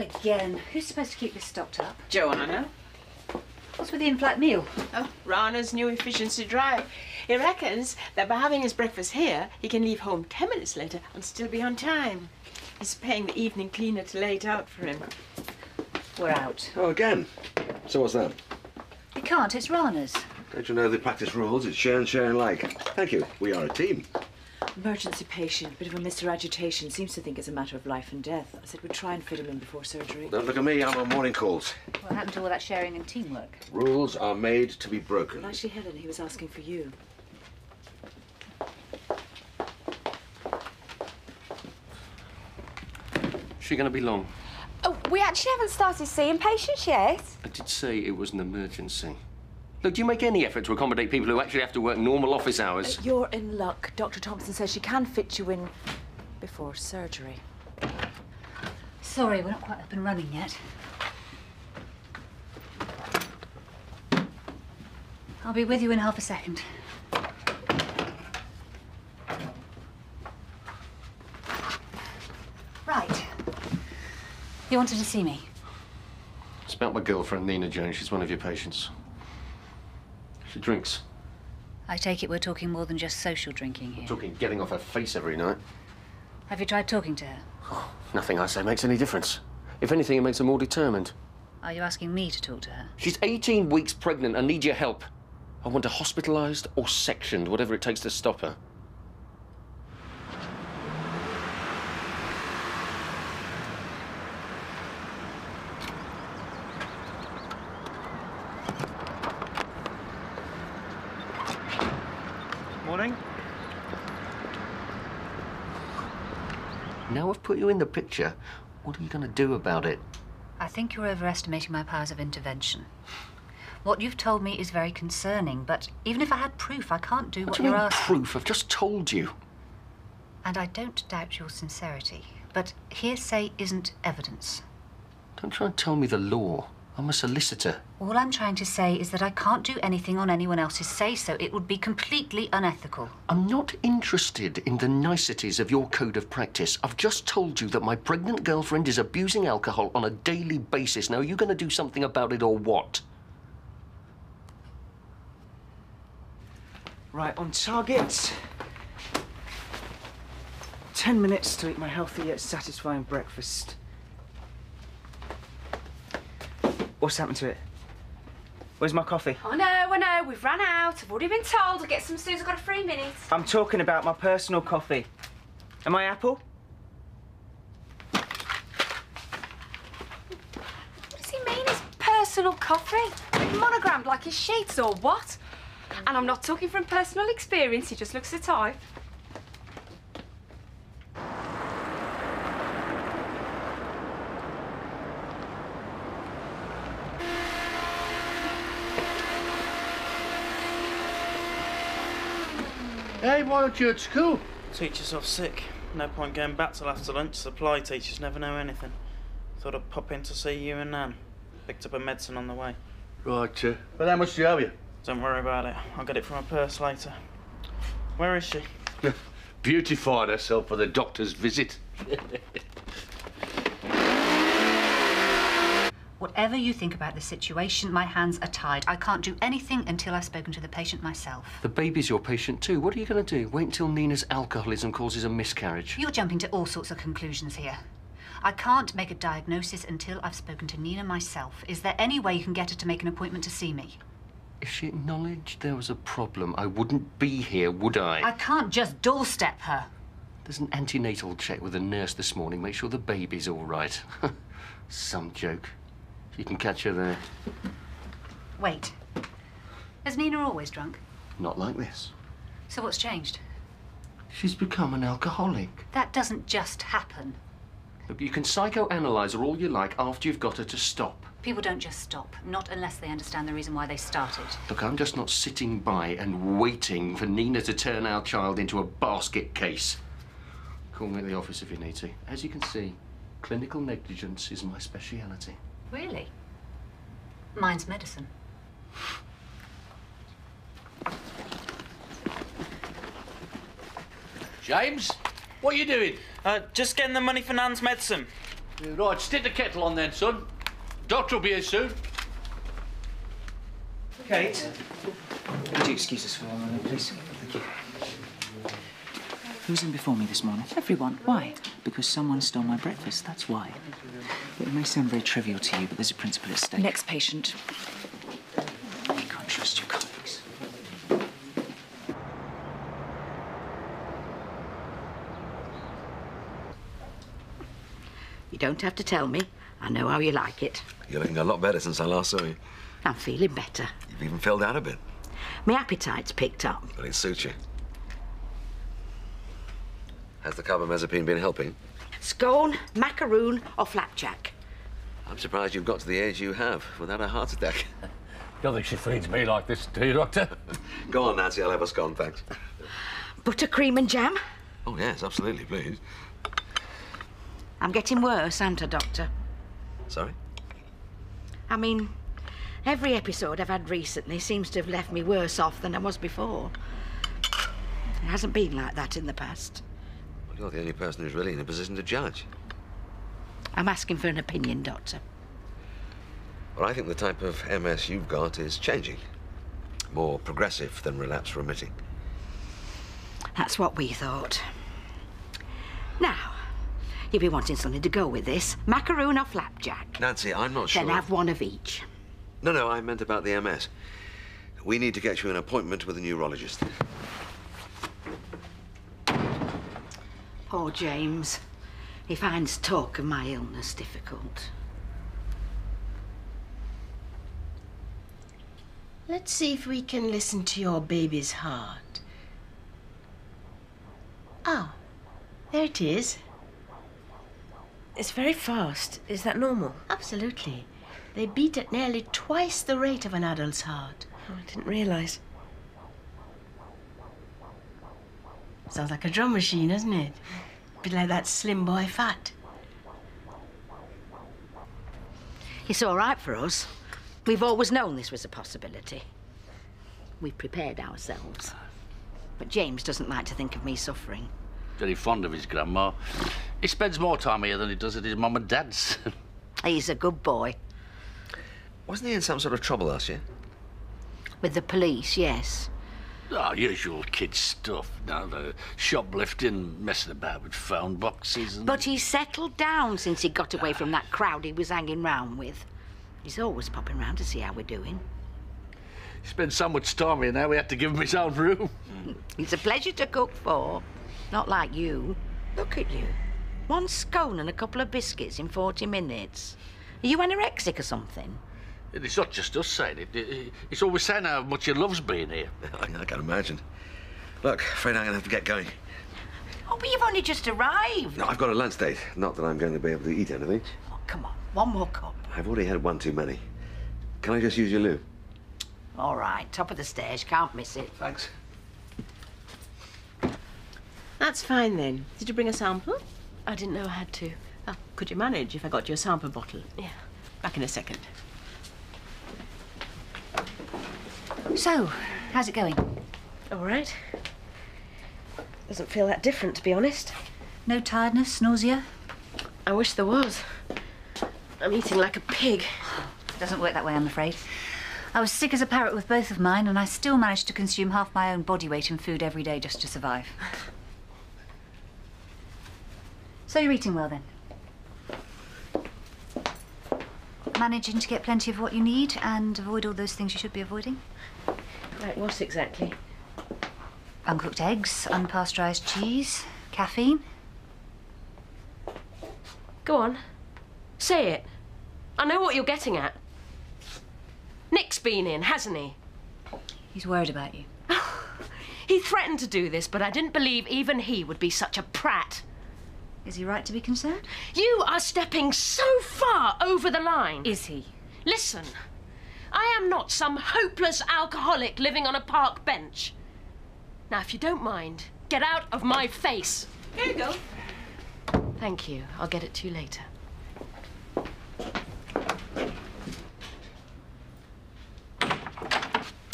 again. Who's supposed to keep this stocked up? Joanna. What's with the in-flight meal? Oh, Rana's new efficiency drive. He reckons that by having his breakfast here, he can leave home 10 minutes later and still be on time. He's paying the evening cleaner to lay it out for him. We're out. Oh, again? So what's that? You can't, it's Rana's. Don't you know the practice rules? It's share and share and like. Thank you. We are a team. Emergency patient, bit of a Mr. Agitation, seems to think it's a matter of life and death. I said we'd try and fit him in before surgery. Don't look at me, I'm on morning calls. What happened to all that sharing and teamwork? Rules are made to be broken. Well, actually, Helen, he was asking for you. Is she going to be long? Oh, we actually haven't started seeing patients yet. I did say it was an emergency. Look, do you make any effort to accommodate people who actually have to work normal office hours? You're in luck. Dr. Thompson says she can fit you in before surgery. Sorry, we're not quite up and running yet. I'll be with you in half a second. Right. You wanted to see me? It's about my girlfriend, Nina Jones. She's one of your patients. She drinks. I take it we're talking more than just social drinking here. Talking getting off her face every night. Have you tried talking to her? Oh, nothing I say makes any difference. If anything, it makes her more determined. Are you asking me to talk to her? She's 18 weeks pregnant and needs your help. I want her hospitalised or sectioned, whatever it takes to stop her. Morning. Now I've put you in the picture, what are you going to do about it? I think you're overestimating my powers of intervention. What you've told me is very concerning, but even if I had proof, I can't do what you're asking. Proof? I've just told you. And I don't doubt your sincerity, but hearsay isn't evidence. Don't try and tell me the law. I'm a solicitor. All I'm trying to say is that I can't do anything on anyone else's say-so. It would be completely unethical. I'm not interested in the niceties of your code of practice. I've just told you that my pregnant girlfriend is abusing alcohol on a daily basis. Now, are you going to do something about it or what? Right, on target. 10 minutes to eat my healthy yet satisfying breakfast. What's happened to it? Where's my coffee? I know, we've run out. I've already been told. I'll get some as soon as I've got a free minute. I'm talking about my personal coffee. Am I Apple? What does he mean, his personal coffee? Monogrammed like his sheets or what? And I'm not talking from personal experience, he just looks the type. Hey, why aren't you at school? Teacher's off sick. No point going back till after lunch. Supply teachers never know anything. Thought I'd pop in to see you and Nan. Picked up a medicine on the way. Right, but how much do you owe you? Don't worry about it. I'll get it from her purse later. Where is she? Beautified herself for the doctor's visit. Whatever you think about the situation, my hands are tied. I can't do anything until I've spoken to the patient myself. The baby's your patient too. What are you going to do? Wait until Nina's alcoholism causes a miscarriage? You're jumping to all sorts of conclusions here. I can't make a diagnosis until I've spoken to Nina myself. Is there any way you can get her to make an appointment to see me? If she acknowledged there was a problem, I wouldn't be here, would I? I can't just doorstep her. There's an antenatal check with a nurse this morning. Make sure the baby's all right. Some joke. You can catch her there. Wait. Has Nina always drunk? Not like this. So what's changed? She's become an alcoholic. That doesn't just happen. Look, you can psychoanalyse her all you like after you've got her to stop. People don't just stop, not unless they understand the reason why they started. Look, I'm just not sitting by and waiting for Nina to turn our child into a basket case. Call me at the office if you need to. As you can see, clinical negligence is my speciality. Really? Mine's medicine. James, what are you doing? Just getting the money for Nan's medicine. Right, stick the kettle on then, son. Doctor will be here soon. Kate, would you excuse us for a moment, please? Thank you. Who's in before me this morning? Everyone. Why? Because someone stole my breakfast, that's why. It may sound very trivial to you, but there's a principle at stake. Next patient. You can't trust your colleagues. You don't have to tell me. I know how you like it. You're looking a lot better since I last saw you. I'm feeling better. You've even filled out a bit. My appetite's picked up. But it suits you. Has the carbamazepine been helping? Scone, macaroon or flapjack? I'm surprised you've got to the age you have without a heart attack. Don't think she feeds me like this, do you, Doctor? Go on, Nancy, I'll have a scone, thanks. Buttercream and jam? Oh, yes, absolutely, please. I'm getting worse, aren't I, Doctor? Sorry? I mean, every episode I've had recently seems to have left me worse off than I was before. It hasn't been like that in the past. Well, you're the only person who's really in a position to judge. I'm asking for an opinion, Doctor. Well, I think the type of MS you've got is changing. More progressive than relapse-remitting. That's what we thought. Now, you'll be wanting something to go with this. Macaroon or flapjack? Nancy, I'm not sure. Then have one of each. No, I meant about the MS. We need to get you an appointment with a neurologist. Poor James. He finds talk of my illness difficult. Let's see if we can listen to your baby's heart. Ah, there it is. It's very fast. Is that normal? Absolutely. They beat at nearly twice the rate of an adult's heart. Oh, I didn't realise. Sounds like a drum machine, doesn't it? A bit like that Slim Boy Fat. It's all right for us. We've always known this was a possibility. We've prepared ourselves. But James doesn't like to think of me suffering. Very fond of his grandma. He spends more time here than he does at his mum and dad's. He's a good boy. Wasn't he in some sort of trouble last year? With the police, yes. Oh, usual kid stuff. Now the shoplifting, messing about with phone boxes and... But he's settled down since he got away from that crowd he was hanging round with. He's always popping round to see how we're doing. He spends so much time here now we had to give him his own room. He's a pleasure to cook for. Not like you. Look at you. One scone and a couple of biscuits in 40 minutes. Are you anorexic or something? It's not just us saying it. It's always saying how much he loves being here. I can imagine. Look, afraid I'm going to have to get going. Oh, but you've only just arrived. No, I've got a lunch date. Not that I'm going to be able to eat anything. Oh, come on. One more cup. I've already had one too many. Can I just use your loo? All right, top of the stairs. Can't miss it. Thanks. That's fine, then. Did you bring a sample? I didn't know I had to. Oh, could you manage if I got you a sample bottle? Yeah. Back in a second. So, how's it going? All right. Doesn't feel that different, to be honest. No tiredness, nausea? I wish there was. I'm eating like a pig. It doesn't work that way, I'm afraid. I was sick as a parrot with both of mine, and I still managed to consume half my own body weight in food every day just to survive. So you're eating well, then? Managing to get plenty of what you need and avoid all those things you should be avoiding? Like what exactly? Uncooked eggs, unpasteurised cheese, caffeine. Go on. Say it. I know what you're getting at. Nick's been in, hasn't he? He's worried about you. He threatened to do this, but I didn't believe even he would be such a prat. Is he right to be concerned? You are stepping so far over the line. Is he? Listen, I am not some hopeless alcoholic living on a park bench. Now, if you don't mind, get out of my face. Here you go. Thank you. I'll get it to you later.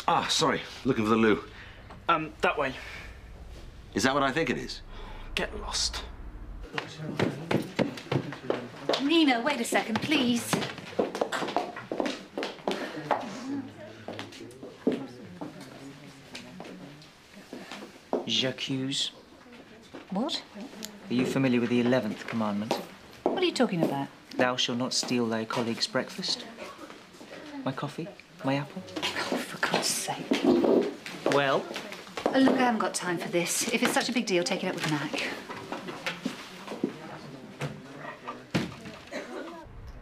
Ah, sorry. Looking for the loo. That way. Is that what I think it is? Get lost. Nina, wait a second, please. J'accuse. What? Are you familiar with the 11th commandment? What are you talking about? Thou shalt not steal thy colleague's breakfast. My coffee? My apple? Oh, for God's sake. Well? Look, I haven't got time for this. If it's such a big deal, take it up with Mac.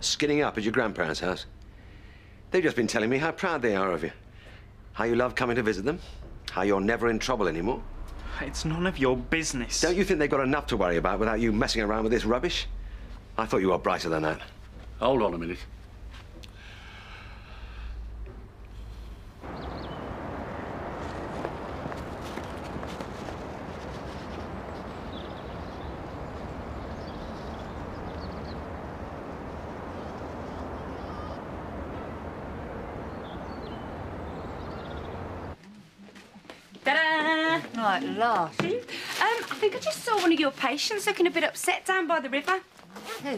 Skinning up at your grandparents' house. They've just been telling me how proud they are of you. How you love coming to visit them. How you're never in trouble anymore. It's none of your business. Don't you think they've got enough to worry about without you messing around with this rubbish? I thought you were brighter than that. Hold on a minute. Ta-da! Right, last. I think I just saw one of your patients looking a bit upset down by the river. Who?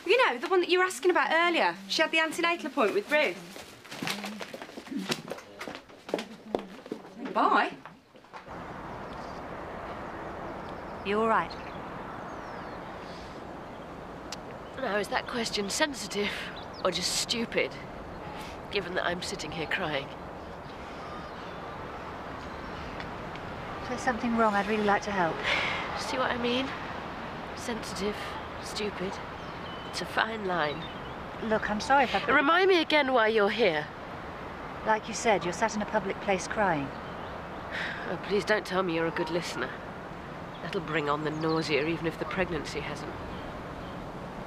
You know, the one that you were asking about earlier. She had the antenatal appointment with Ruth. Bye. You all right? Now, is that question sensitive or just stupid, given that I'm sitting here crying? If there's something wrong, I'd really like to help. See what I mean? Sensitive, stupid. It's a fine line. Look, I'm sorry if I... Remind me again why you're here. Like you said, you're sat in a public place crying. Oh, please don't tell me you're a good listener. That'll bring on the nausea, even if the pregnancy hasn't.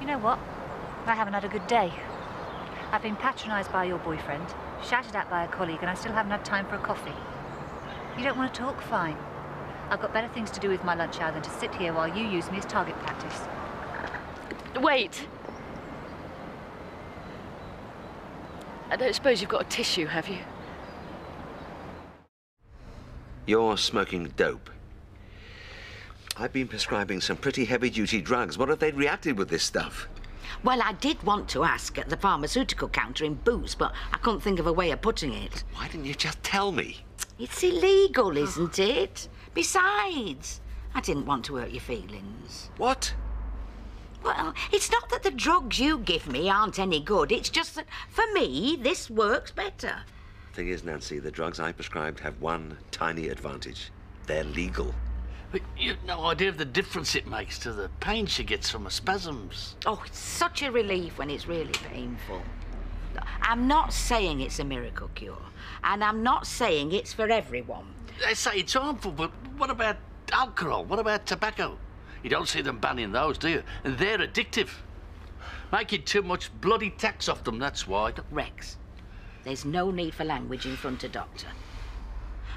You know what? I haven't had a good day. I've been patronised by your boyfriend, shouted at by a colleague, and I still haven't had time for a coffee. You don't want to talk? Fine. I've got better things to do with my lunch hour than to sit here while you use me as target practice. Wait. I don't suppose you've got a tissue, have you? You're smoking dope. I've been prescribing some pretty heavy-duty drugs. What if they'd reacted with this stuff? Well, I did want to ask at the pharmaceutical counter in Boots, but I couldn't think of a way of putting it. Why didn't you just tell me? It's illegal, isn't it? Besides, I didn't want to hurt your feelings. What? Well, it's not that the drugs you give me aren't any good. It's just that, for me, this works better. Thing is, Nancy, the drugs I prescribed have one tiny advantage. They're legal. But you've no idea of the difference it makes to the pain she gets from her spasms. Oh, it's such a relief when it's really painful. I'm not saying it's a miracle cure, and I'm not saying it's for everyone. They say it's harmful, but what about alcohol? What about tobacco? You don't see them banning those, do you? And they're addictive. Making too much bloody tax off them, that's why. Look, Rex, there's no need for language in front of Doctor.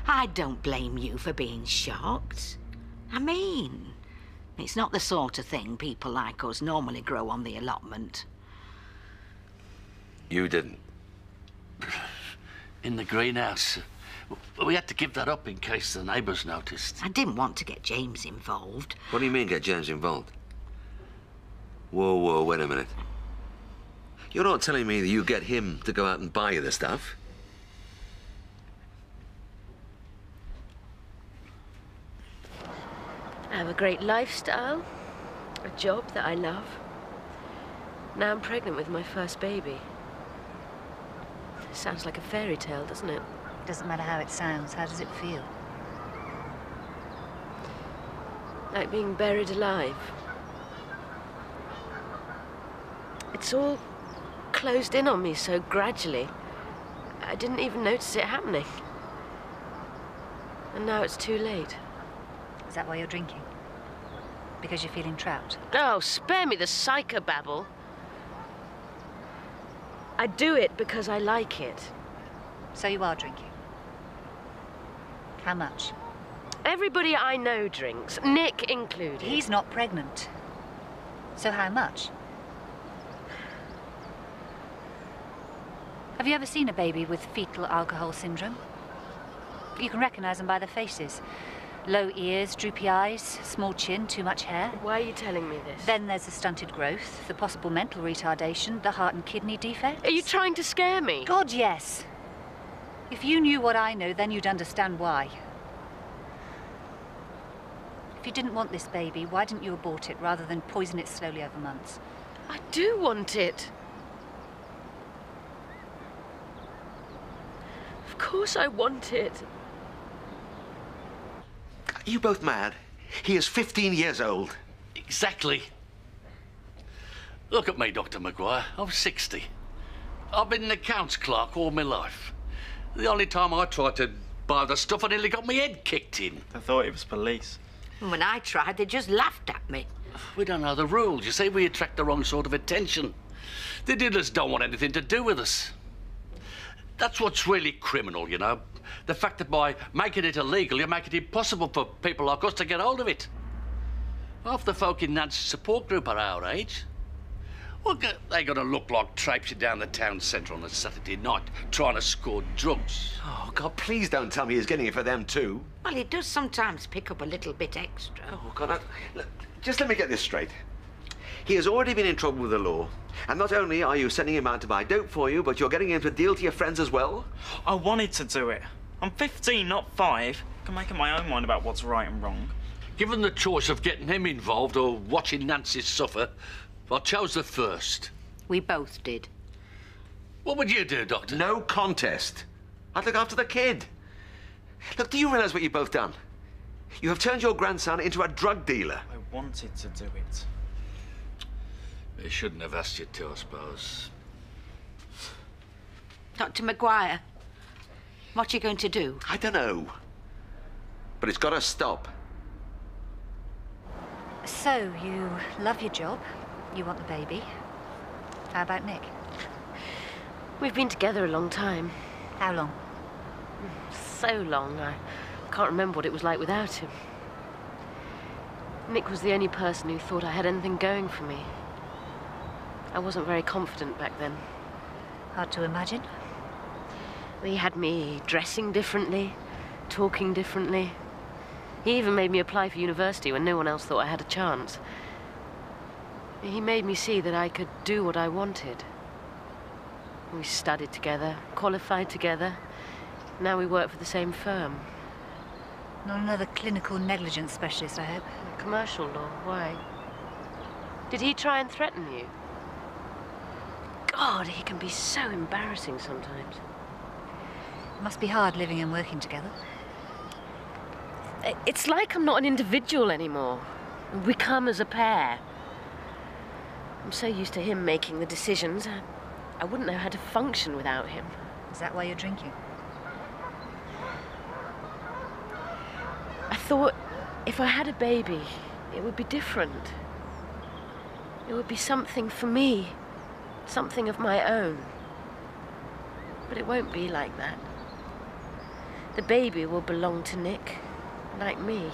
I don't blame you for being shocked. I mean, it's not the sort of thing people like us normally grow on the allotment. You didn't. In the greenhouse. We had to give that up in case the neighbours noticed. I didn't want to get James involved. What do you mean, get James involved? Whoa, whoa, wait a minute. You're not telling me that you get him to go out and buy you the stuff? I have a great lifestyle, a job that I love. Now I'm pregnant with my first baby. Sounds like a fairy tale, doesn't it? Doesn't matter how it sounds. How does it feel? Like being buried alive. It's all closed in on me so gradually. I didn't even notice it happening. And now it's too late. Is that why you're drinking? Because you're feeling trapped? Oh, spare me the psychobabble. I do it because I like it. So you are drinking? How much? Everybody I know drinks, Nick included. He's not pregnant. So how much? Have you ever seen a baby with fetal alcohol syndrome? You can recognise them by their faces. Low ears, droopy eyes, small chin, too much hair. Why are you telling me this? Then there's the stunted growth, the possible mental retardation, the heart and kidney defects. Are you trying to scare me? God, yes. If you knew what I know, then you'd understand why. If you didn't want this baby, why didn't you abort it rather than poison it slowly over months? I do want it. Of course I want it. Are you both mad? He is 15 years old. Exactly. Look at me, Dr. Maguire. I'm 60. I've been an accounts clerk all my life. The only time I tried to buy the stuff, I nearly got my head kicked in. I thought it was police. When I tried, they just laughed at me. We don't know the rules. You see, we attract the wrong sort of attention. The dealers don't want anything to do with us. That's what's really criminal, you know. The fact that by making it illegal, you make it impossible for people like us to get hold of it. Half the folk in Nancy's support group are our age. Well, they're going to look like traipsing down the town centre on a Saturday night trying to score drugs. Oh, God, please don't tell me he's getting it for them too. Well, he does sometimes pick up a little bit extra. Oh, God, look, just let me get this straight. He has already been in trouble with the law. And not only are you sending him out to buy dope for you, but you're getting him to deal to your friends as well? I wanted to do it. I'm 15, not 5. I can make up my own mind about what's right and wrong. Given the choice of getting him involved or watching Nancy suffer, I chose the first. We both did. What would you do, Doctor? No contest. I'd look after the kid. Look, do you realise what you've both done? You have turned your grandson into a drug dealer. I wanted to do it. They shouldn't have asked you to, I suppose. Dr. Maguire, what are you going to do? I don't know. But it's got to stop. So, you love your job, you want the baby. How about Nick? We've been together a long time. How long? So long, I can't remember what it was like without him. Nick was the only person who thought I had anything going for me. I wasn't very confident back then. Hard to imagine. He had me dressing differently, talking differently. He even made me apply for university when no one else thought I had a chance. He made me see that I could do what I wanted. We studied together, qualified together. Now we work for the same firm. Not another clinical negligence specialist, I hope. Commercial law, why? Did he try and threaten you? God, he can be so embarrassing sometimes. It must be hard living and working together. It's like I'm not an individual anymore. We come as a pair. I'm so used to him making the decisions, I wouldn't know how to function without him. Is that why you're drinking? I thought if I had a baby, it would be different. It would be something for me, something of my own. But it won't be like that. The baby will belong to Nick, like me.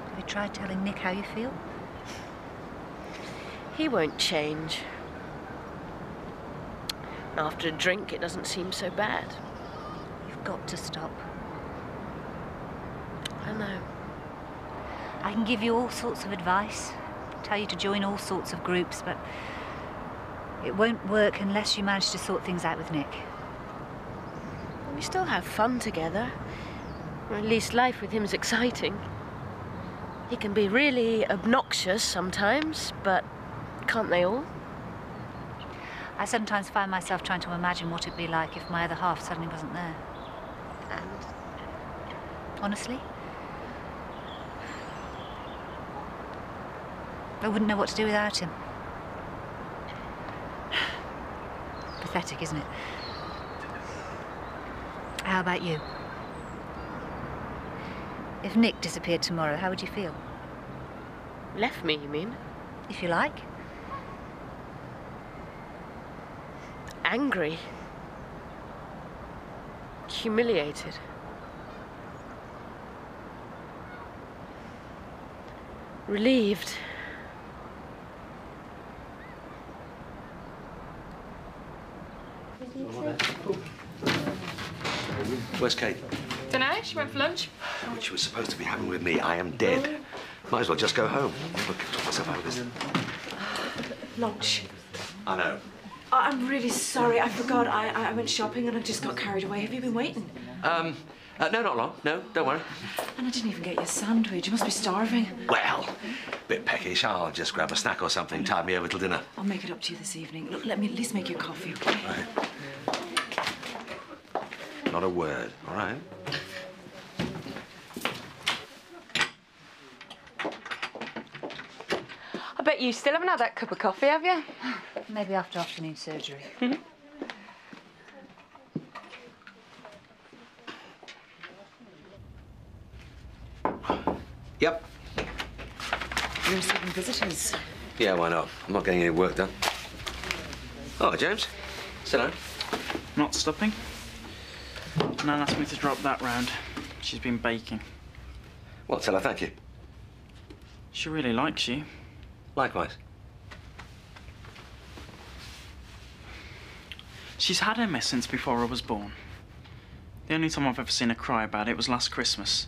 Have you tried telling Nick how you feel? He won't change. After a drink, it doesn't seem so bad. You've got to stop. I know. I can give you all sorts of advice, tell you to join all sorts of groups, but it won't work unless you manage to sort things out with Nick. We still have fun together. Or at least life with him is exciting. He can be really obnoxious sometimes, but can't they all? I sometimes find myself trying to imagine what it'd be like if my other half suddenly wasn't there. And honestly, I wouldn't know what to do without him. Pathetic, isn't it? How about you? If Nick disappeared tomorrow, how would you feel? Left me, you mean? If you like. Angry. Humiliated. Relieved. Where's Kate? Dunno, she went for lunch. Which she was supposed to be having with me. I am dead. Might as well just go home. Never talk myself out of this. Lunch. I know. I'm really sorry. I forgot. I went shopping and I just got carried away. Have you been waiting? No, not long. No, don't worry. And I didn't even get you a sandwich. You must be starving. Well, bit peckish. I'll just grab a snack or something. Tide me over till dinner. I'll make it up to you this evening. Look, let me at least make you coffee, okay? Right. Not a word, all right? I bet you still haven't had that cup of coffee, have you? Maybe after afternoon surgery. Yep. You're receiving visitors. Yeah, why not? I'm not getting any work done. Oh, James. Sit down. Not stopping. Nan asked me to drop that round. She's been baking. Well, tell her thank you. She really likes you. Likewise. She's had MS since before I was born. The only time I've ever seen her cry about it was last Christmas.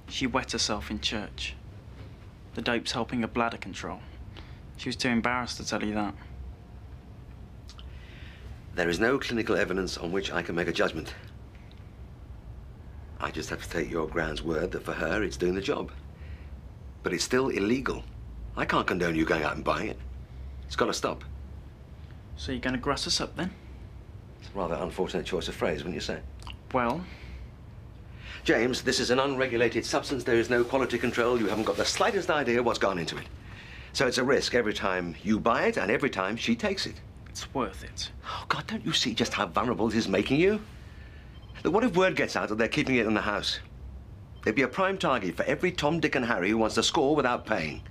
She wet herself in church. The dope's helping her bladder control. She was too embarrassed to tell you that. There is no clinical evidence on which I can make a judgment. I just have to take your Ground's word that for her it's doing the job. But it's still illegal. I can't condone you going out and buying it. It's got to stop. So you're going to grass us up then? It's a rather unfortunate choice of phrase, wouldn't you say? Well, James, this is an unregulated substance. There is no quality control. You haven't got the slightest idea what's gone into it. So it's a risk every time you buy it and every time she takes it. it's worth it. Oh, God, don't you see just how vulnerable it is making you? Look, what if word gets out that they're keeping it in the house? They'd be a prime target for every Tom, Dick and Harry who wants to score without paying.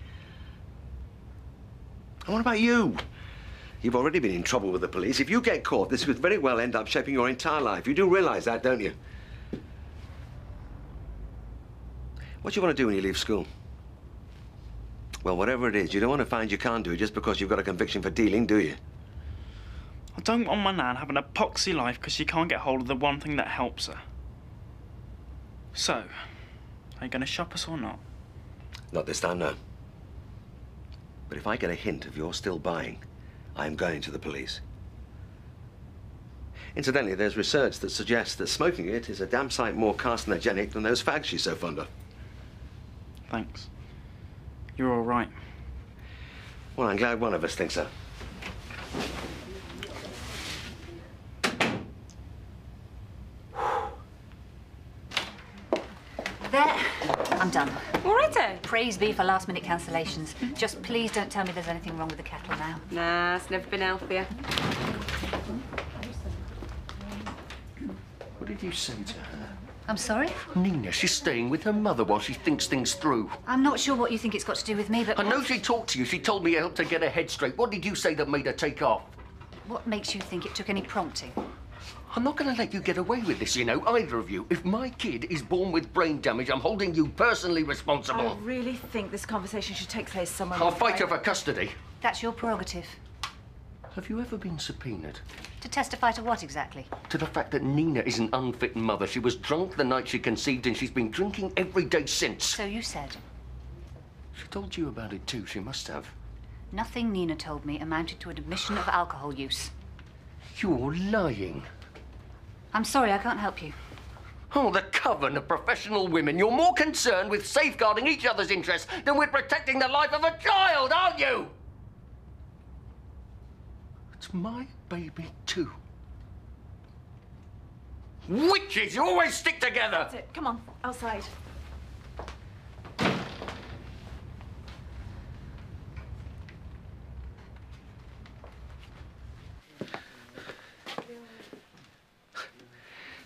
And what about you? You've already been in trouble with the police. If you get caught, this could very well end up shaping your entire life. You do realize that, don't you? What do you want to do when you leave school? Well, whatever it is, you don't want to find you can't do it just because you've got a conviction for dealing, do you? I don't want my nan having a poxy life because she can't get hold of the one thing that helps her. So, are you going to shop us or not? Not this time, no. But if I get a hint of you're still buying, I'm going to the police. Incidentally, there's research that suggests that smoking it is a damn sight more carcinogenic than those fags she's so fond of. Thanks. You're all right. Well, I'm glad one of us thinks so. There. I'm done. Already? Praise be for last-minute cancellations. Just please don't tell me there's anything wrong with the kettle now. Nah, it's never been healthier. What did you say to her? I'm sorry? Nina, she's staying with her mother while she thinks things through. I'm not sure what you think it's got to do with me, but... I know she talked to you. She told me you helped her get her head straight. What did you say that made her take off? What makes you think it took any prompting? I'm not going to let you get away with this, you know, either of you. If my kid is born with brain damage, I'm holding you personally responsible. I really think this conversation should take place somewhere... I'll fight over custody. That's your prerogative. Have you ever been subpoenaed? To testify to what exactly? To the fact that Nina is an unfit mother. She was drunk the night she conceived and she's been drinking every day since. So you said. She told you about it too, she must have. Nothing Nina told me amounted to an admission of alcohol use. You're lying. I'm sorry, I can't help you. Oh, the coven of professional women. You're more concerned with safeguarding each other's interests than with protecting the life of a child, aren't you? It's my baby, too. Witches! You always stick together! That's it. Come on, outside.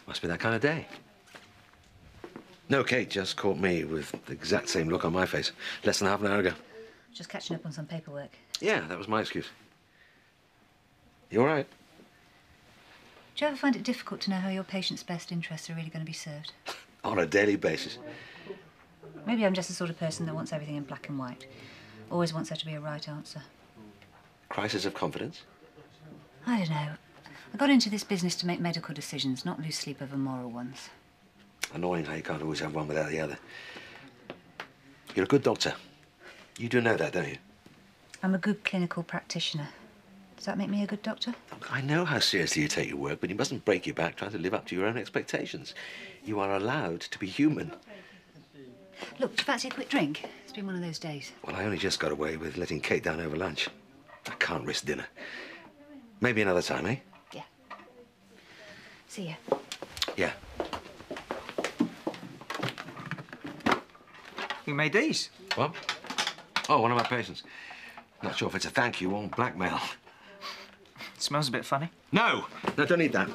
Must be that kind of day. No, Kate just caught me with the exact same look on my face less than half an hour ago. Just catching up on some paperwork. Yeah, that was my excuse. You all right? Do you ever find it difficult to know how your patient's best interests are really going to be served? On a daily basis. Maybe I'm just the sort of person that wants everything in black and white. Always wants there to be a right answer. Crisis of confidence? I don't know. I got into this business to make medical decisions, not lose sleep over moral ones. Annoying how you can't always have one without the other. You're a good doctor. You do know that, don't you? I'm a good clinical practitioner. Does that make me a good doctor? Look, I know how seriously you take your work, but you mustn't break your back trying to live up to your own expectations. You are allowed to be human. Look, do you fancy a quick drink? It's been one of those days. Well, I only just got away with letting Kate down over lunch. I can't risk dinner. Maybe another time, eh? Yeah. See ya. Yeah. You made these? What? Oh, one of my patients. Not sure if it's a thank you or blackmail. Smells a bit funny. No! No, don't need that.